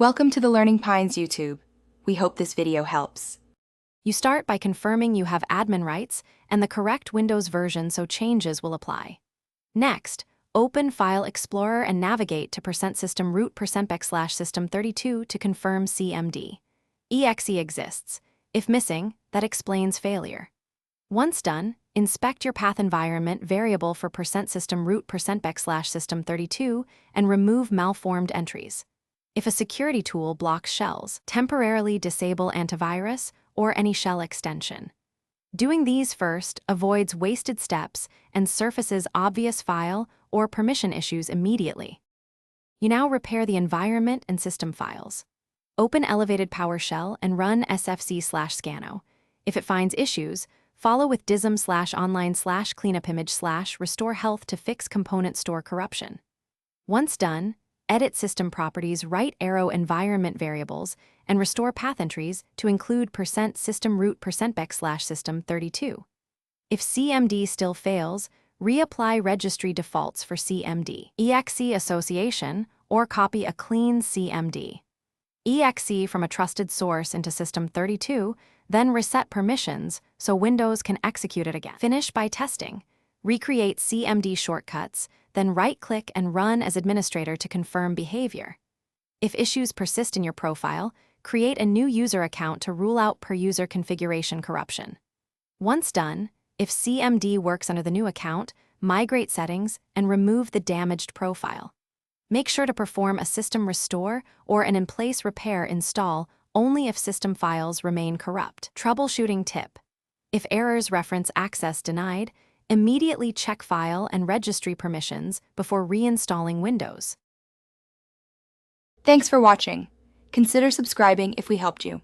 Welcome to the Learning Pines YouTube. We hope this video helps. You start by confirming you have admin rights and the correct Windows version so changes will apply. Next, open File Explorer and navigate to %system root %system32 to confirm CMD. exe exists. If missing, that explains failure. Once done, inspect your path environment variable for %system root %system32 and remove malformed entries. If a security tool blocks shells, temporarily disable antivirus or any shell extension. Doing these first avoids wasted steps and surfaces obvious file or permission issues immediately. You now repair the environment and system files. Open Elevated PowerShell and run sfc/scano. If it finds issues, follow with dism/online/cleanupimage/restore health to fix component store corruption. Once done, edit system properties right arrow environment variables and restore path entries to include %system root %system32. If CMD still fails, reapply registry defaults for CMD, exe association, or copy a clean CMD. exe from a trusted source into System32, then reset permissions so Windows can execute it again. Finish by testing. Recreate CMD shortcuts, then right-click and run as administrator to confirm behavior. If issues persist in your profile, create a new user account to rule out per-user configuration corruption. Once done, if CMD works under the new account, migrate settings and remove the damaged profile. Make sure to perform a system restore or an in-place repair install only if system files remain corrupt. Troubleshooting tip: if errors reference access denied, immediately check file and registry permissions before reinstalling Windows. Thanks for watching. Consider subscribing if we helped you.